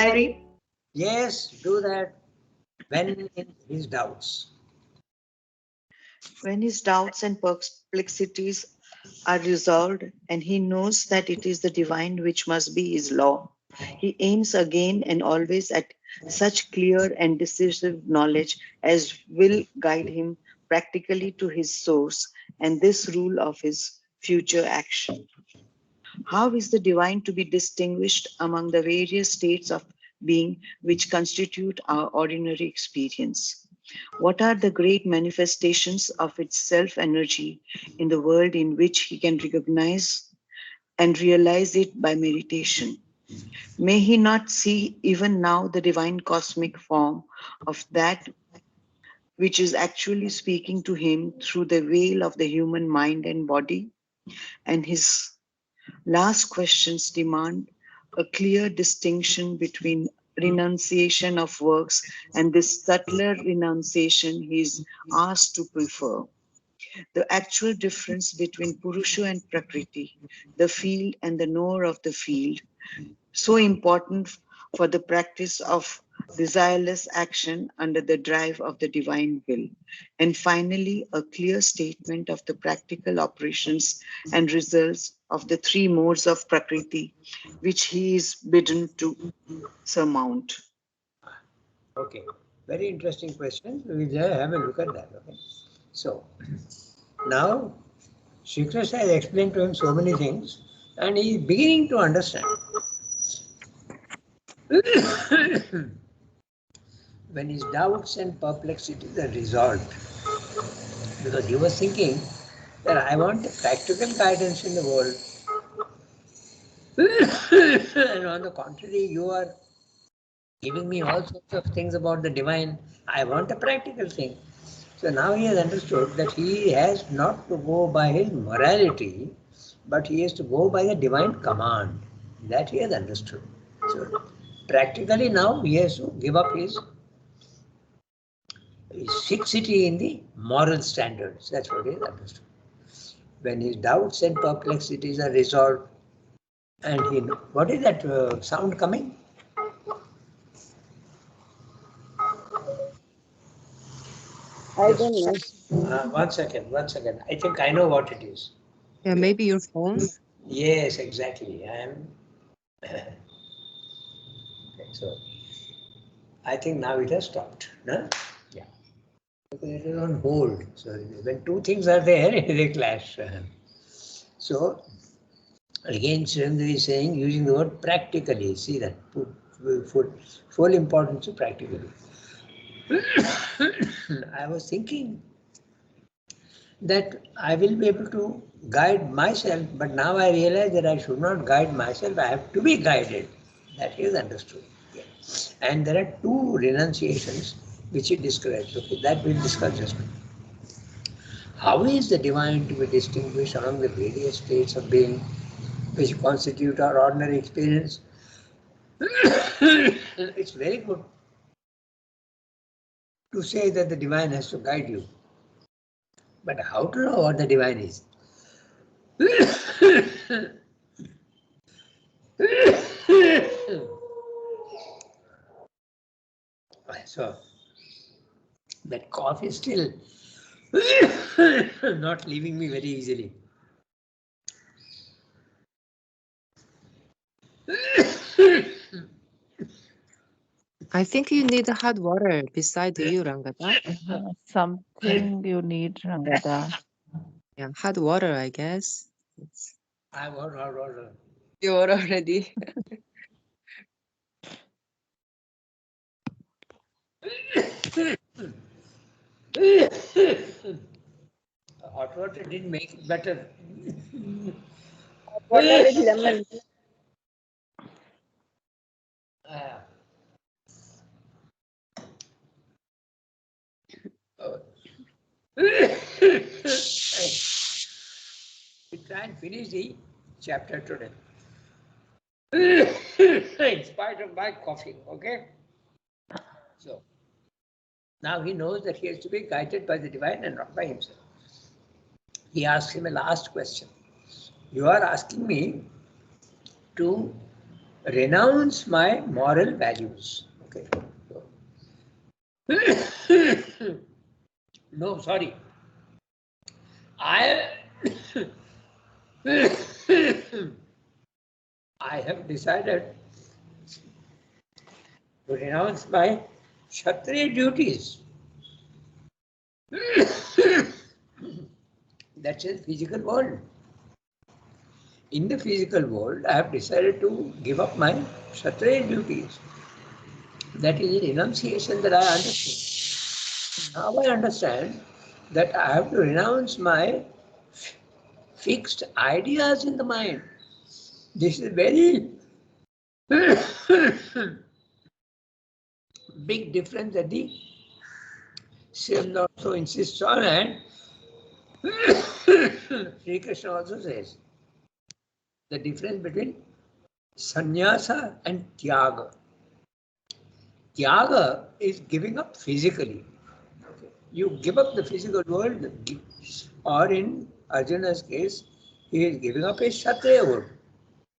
I read? Yes, do that. When in his doubts. When his doubts and perplexities are resolved, and he knows that it is the divine which must be his law, he aims again and always at such clear and decisive knowledge as will guide him practically to his source and this rule of his future action. How is the divine to be distinguished among the various states of being which constitute our ordinary experience? What are the great manifestations of its self energy in the world in which he can recognize and realize it by meditation? May he not see even now the divine cosmic form of that which is actually speaking to him through the veil of the human mind and body? And his last questions demand a clear distinction between renunciation of works and this subtler renunciation he is asked to prefer. The actual difference between Purusha and Prakriti, the field and the knower of the field, so important for the practice of desireless action under the drive of the divine will. And finally, a clear statement of the practical operations and results of the three modes of Prakriti, which he is bidden to surmount. Okay, very interesting question. We will have a look at that. Okay, so now Shri Krishna has explained to him so many things, and he is beginning to understand. When his doubts and perplexities are resolved, because he was thinking that I want a practical guidance in the world, and on the contrary, you are giving me all sorts of things about the divine. I want a practical thing. So now he has understood that he has not to go by his morality, but he has to go by the divine command. That he has understood. So practically now he has to give up his fixity in the moral standards. That's what he has understood. When his doubts and perplexities are resolved, and he, what is that sound coming? I don't know. One second. I think I know what it is. Yeah, maybe your phone. Yes, exactly. I am. Okay, so I think now it has stopped. No? Yeah. Because it is on hold. So when two things are there, they clash. So again, Surendra is saying, using the word practically. See that full importance of practically. I was thinking that I will be able to guide myself, but now I realize that I should not guide myself, I have to be guided. That is understood. Yeah. And there are two renunciations which he describes. Okay, that we'll discuss just now. How is the divine to be distinguished among the various states of being which constitute our ordinary experience? It's very good to say that the divine has to guide you. But how to know what the divine is? So that cough is still not leaving me very easily. I think you need hot water beside you, Rangada. Something you need, Rangada. Yeah, hot water, I guess. I want hot water. You're already. Hot water didn't make it better. Water with lemon. We try and finish the chapter today. In spite of my coughing, okay? So now he knows that he has to be guided by the divine and not by himself. He asks him a last question. You are asking me to renounce my moral values. Okay. No, sorry. I I have decided to renounce my Kshatriya duties. That's a physical world. In the physical world, I have decided to give up my Kshatriya duties. That is a renunciation that I understood. Now I understand that I have to renounce my fixed ideas in the mind. This is very big difference that the Sri also insists on, and Sri Krishna also says the difference between sannyasa and tyaga. Tyaga is giving up physically. You give up the physical world, or in Arjuna's case, he is giving up his Kshatriya world.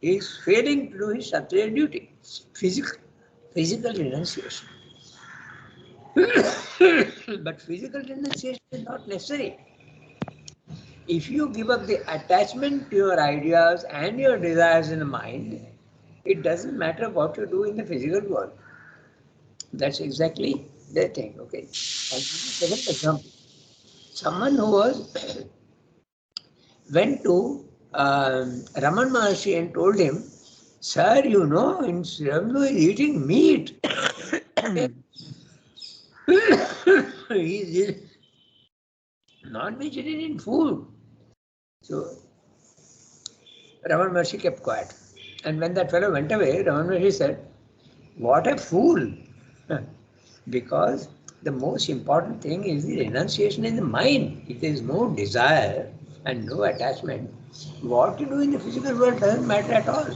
He is failing to do his Kshatriya duty. Physical renunciation. But physical renunciation is not necessary. If you give up the attachment to your ideas and your desires in the mind, it doesn't matter what you do in the physical world. That's exactly the thing. Okay. I'll give you a second example. Someone who was went to Raman Maharshi and told him, "Sir, you know, in Sriramlu is eating meat." He is non-vegetarian food. So Raman Maharshi kept quiet. And when that fellow went away, Raman Maharshi said, "What a fool!" Because the most important thing is the renunciation in the mind. If there is no desire and no attachment, what you do in the physical world doesn't matter at all.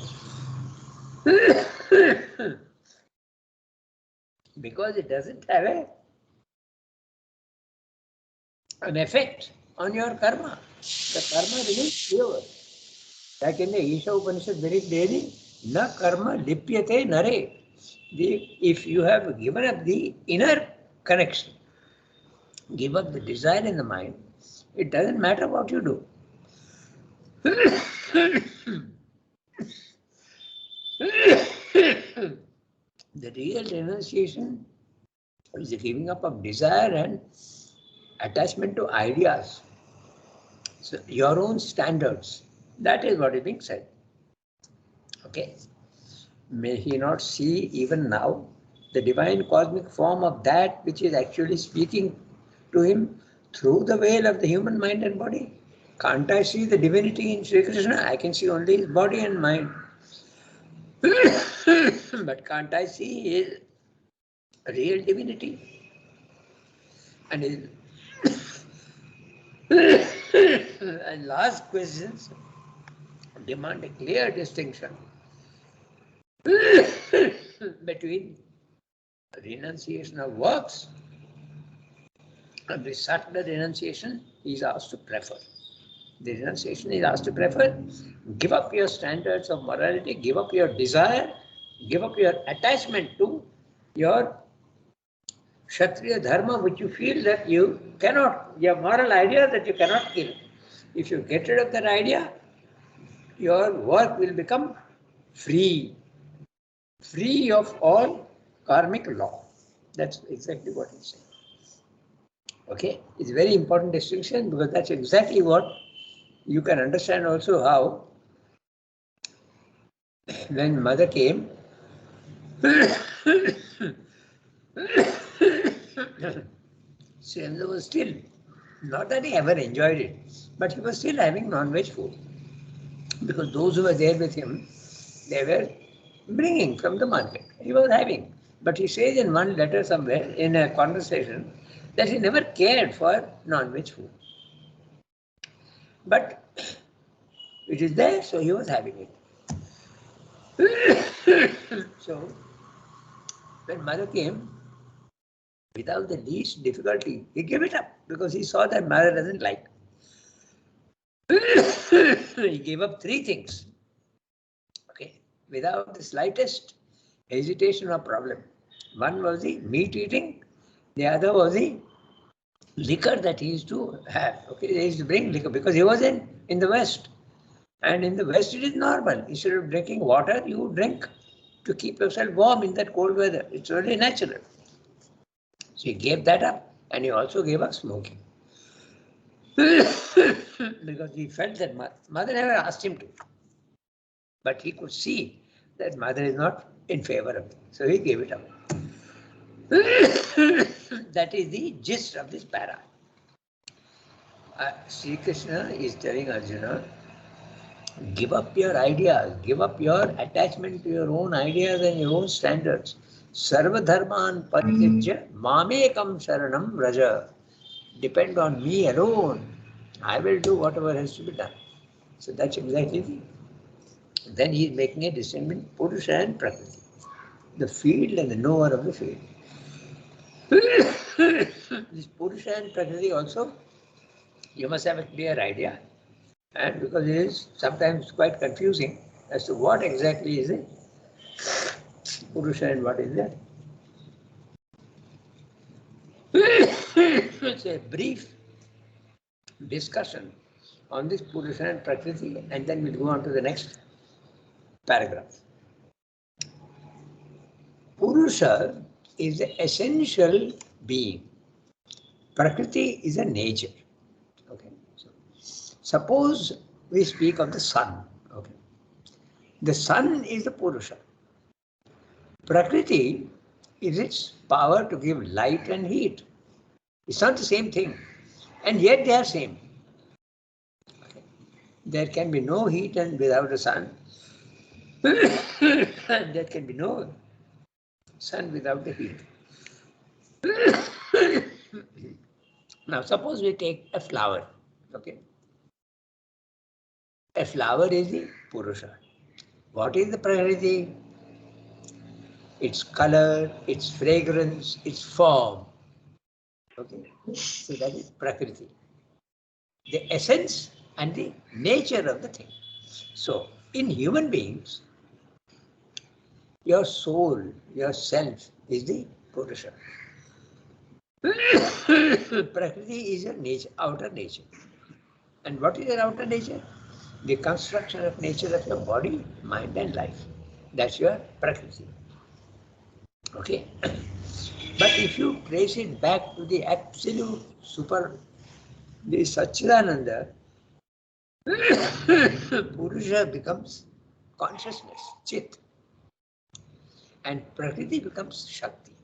Because it doesn't have an effect on your karma. The karma remains pure. Like in the Isha Upanishad very clearly, na karma lipyate nare. If you have given up the inner connection, give up the desire in the mind, it doesn't matter what you do. The real renunciation is the giving up of desire and attachment to ideas. So your own standards. That is what is being said. Okay. May he not see even now the divine cosmic form of that which is actually speaking to him through the veil of the human mind and body? Can't I see the divinity in Sri Krishna? I can see only his body and mind. But can't I see his real divinity? And his and last questions demand a clear distinction between renunciation of works and the subtle renunciation he is asked to prefer. The renunciation is asked to prefer. Give up your standards of morality, give up your desire, give up your attachment to your Kshatriya dharma, which you feel that you cannot, your moral idea that you cannot kill. If you get rid of that idea, your work will become free of all karmic law. That's exactly what he's saying. Okay, it's a very important distinction because that's exactly what you can understand also how when mother came, Srendra was still, not that he ever enjoyed it, but he was still having non-veg food. Because those who were there with him, they were bringing from the market. He was having. But he says in one letter somewhere, in a conversation, that he never cared for non-veg food. But it is there, so he was having it. So, when mother came, without the least difficulty, he gave it up because he saw that mother doesn't like. He gave up 3 things. Okay, without the slightest hesitation or problem. One was the meat eating, the other was the liquor that he used to have. Okay, he used to bring liquor because he was in the West. And in the West, it is normal. Instead of drinking water, you drink to keep yourself warm in that cold weather. It's very natural. So he gave that up, and he also gave up smoking. Because he felt that mother never asked him to. But he could see that mother is not in favor of it. So he gave it up. That is the gist of this para. Sri Krishna is telling Arjuna, give up your ideas, give up your attachment to your own ideas and your own standards. Sarva dharman paritijya mamekam sharanam raja. Depend on me alone. I will do whatever has to be done. So that's exactly the. Then he is making a distinction between Purusha and Prakriti, the field and the knower of the field. This Purusha and Prakriti also, you must have a clear idea. And because it is sometimes quite confusing as to what exactly is it, Purusha and what is that. It's a brief discussion on this Purusha and Prakriti, and then we'll go on to the next paragraph. Purusha is the essential being. Prakriti is a nature. Okay. So, suppose we speak of the sun. Okay. The sun is the Purusha. Prakriti is its power to give light and heat. It's not the same thing. And yet they are same. Okay. There can be no heat and without the sun. There can be no sun without the heat. Now suppose we take a flower. Okay. A flower is the Purusha. What is the Prakriti? Its color, its fragrance, its form. Okay. So that is Prakriti. The essence and the nature of the thing. So in human beings, your soul, your self is the Purusha. Prakriti is your nature, outer nature. And what is your outer nature? The construction of nature of your body, mind and life. That's your Prakriti. Okay. But if you trace it back to the absolute super, the Satchidananda, Purusha becomes consciousness, Chit. And Prakriti becomes Shakti.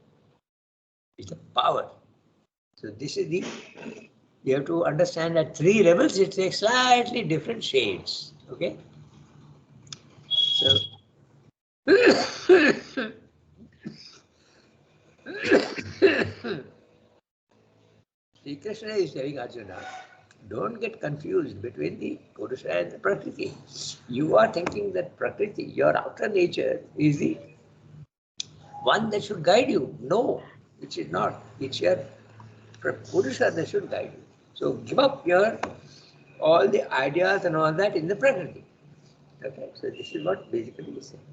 It's the power. So this is the, you have to understand at three levels, it takes slightly different shades. Okay. So, Sri Krishna is telling Arjuna, don't get confused between the Purusha and the Prakriti. You are thinking that Prakriti, your outer nature, is the one that should guide you. No, it is not. It's your Purusha that should guide you. So give up your all the ideas and all that in the Prakriti. Okay, so this is what basically is saying.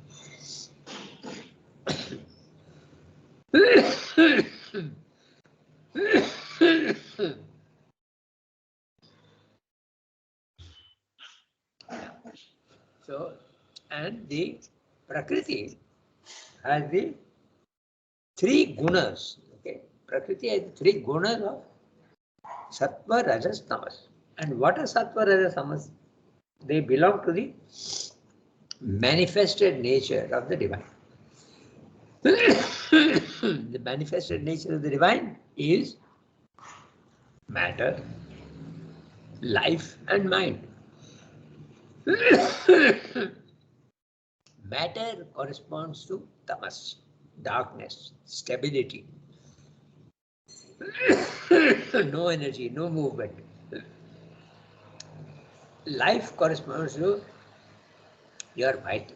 So, and the Prakriti has the three gunas. Okay, Prakriti has the three gunas of Sattva, Rajas, Tamas. And what are Sattva, Rajas, Tamas? They belong to the manifested nature of the divine. The manifested nature of the divine is matter, life, and mind. Matter corresponds to tamas, darkness, stability. No energy, no movement. Life corresponds to your vital,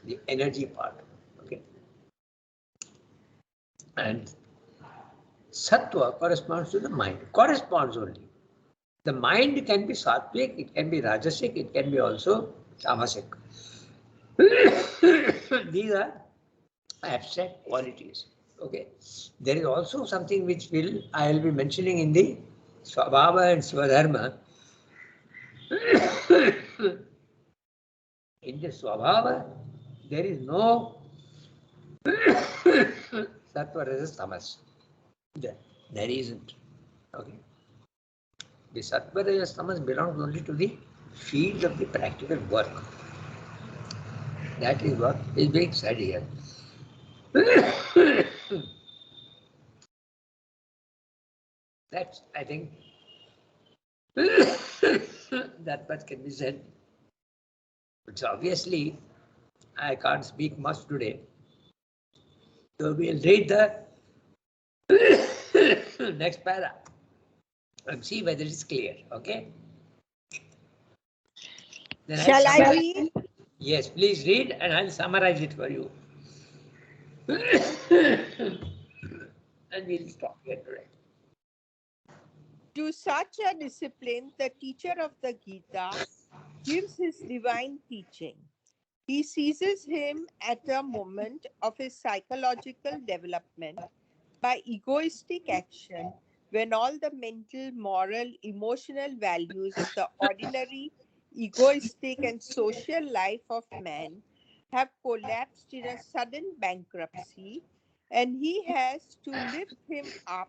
the energy part. Okay. And sattva corresponds to the mind. Corresponds only. The mind can be sattvic, it can be rajasic, it can be also tamasic. These are abstract qualities. Okay. There is also something which I will be mentioning in the Swabhava and Swadharma. In the Swabhava, there is no Sattva, Rajas, Tamas. There isn't. Okay. The Sattva, Rajas, Tamas belongs only to the field of the practical work. That is what is being said here. That's, I think, that much can be said. But obviously, I can't speak much today. So we'll read the next para and see whether it's clear. Okay? Then Shall I read? Yes, please read and I'll summarize it for you. And we'll stop here today. To such a discipline, the teacher of the Gita gives his divine teaching. He seizes him at a moment of his psychological development by egoistic action when all the mental, moral, emotional values of the ordinary, egoistic, and social life of man have collapsed in a sudden bankruptcy, and he has to lift him up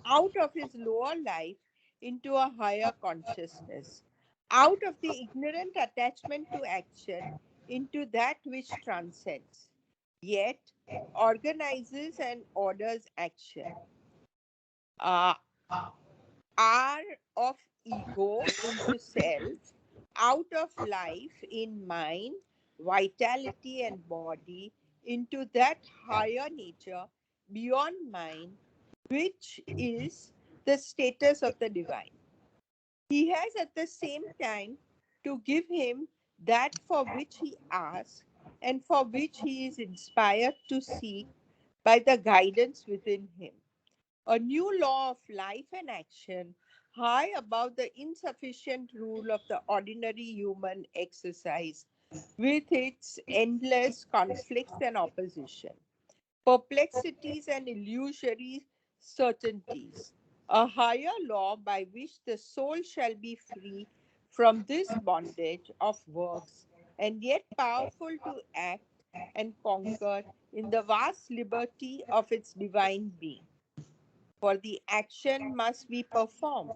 out of his lower life into a higher consciousness, out of the ignorant attachment to action into that which transcends, yet organizes and orders action. R of ego into self, out of life in mind, vitality, and body into that higher nature beyond mind, which is the status of the divine. He has at the same time to give him that for which he asks and for which he is inspired to seek by the guidance within him. A new law of life and action, high above the insufficient rule of the ordinary human exercise, with its endless conflicts and opposition, perplexities and illusory certainties. A higher law by which the soul shall be free from this bondage of works and yet powerful to act and conquer in the vast liberty of its divine being. For the action must be performed.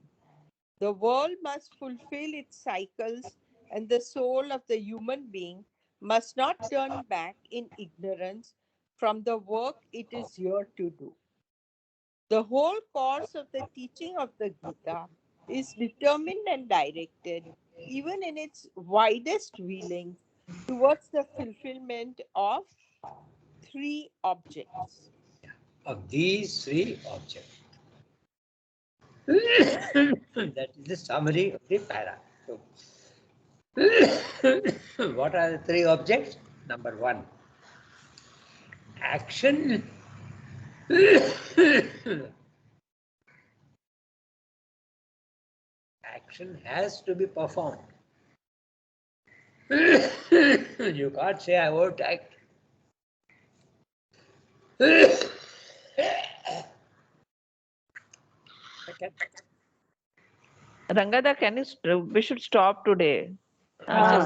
The world must fulfill its cycles, and the soul of the human being must not turn back in ignorance from the work it is here to do. The whole course of the teaching of the Gita is determined and directed, even in its widest wheelings, towards the fulfillment of three objects. Of these three objects. That is the summary of the para. So, what are the three objects? Number one, action. Action has to be performed. You can't say I won't act. Rangada, we should stop today.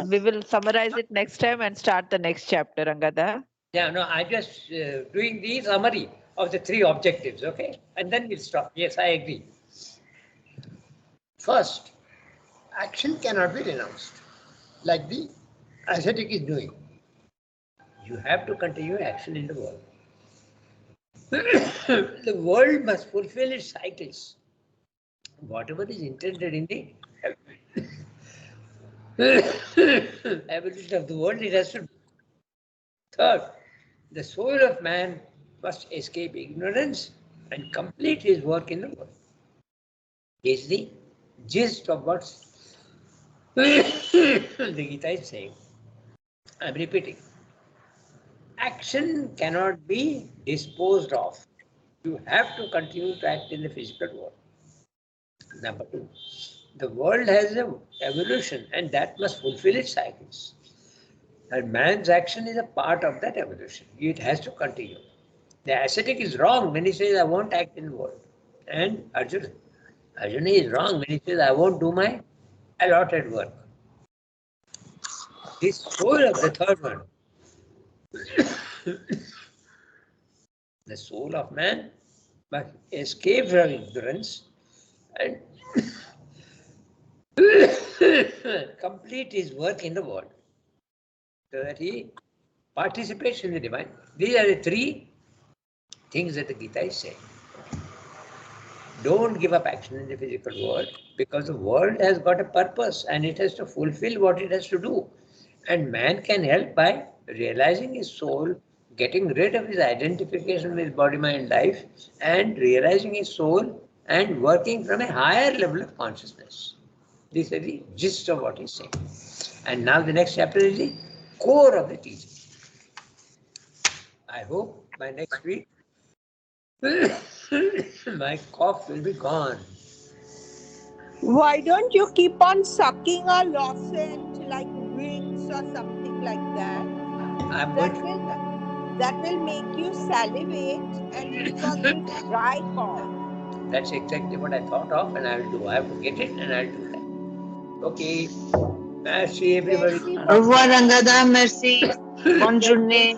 We will summarize it next time and start the next chapter, Rangada. Yeah, no, I'm just doing the summary of the three objectives, okay? And then we'll stop. Yes, I agree. First, action cannot be renounced, like the ascetic is doing. You have to continue action in the world. The world must fulfill its cycles. Whatever is intended in the evolution of the world, it has to do. Third, the soul of man must escape ignorance and complete his work in the world. This is the gist of what the Gita is saying. I'm repeating. Action cannot be disposed of. You have to continue to act in the physical world. Number two, The world has an evolution and that must fulfill its cycles. And man's action is a part of that evolution. It has to continue. The ascetic is wrong when he says, I won't act in the world. And Arjuna is wrong when he says, I won't do my allotted work. This soul of the third one, the soul of man, must escape from ignorance and complete his work in the world so that he participates in the divine. These are the three things that the Gita is saying. Don't give up action in the physical world because the world has got a purpose and it has to fulfill what it has to do. And man can help by realizing his soul, getting rid of his identification with body, mind, life, and realizing his soul and working from a higher level of consciousness. This is the gist of what he's saying. And now the next chapter is the core of the teaching. I hope by next week my cough will be gone. Why don't you keep on sucking a lozenge like Wings or something like that? I'm going to, That will make you salivate and leave us with dry cough. that's exactly what I thought of and I will do. I have to get it and I'll do that. Okay. Merci everybody. Merci, Au revoir, Bhagwan. Rangada. Merci. Bonne journée.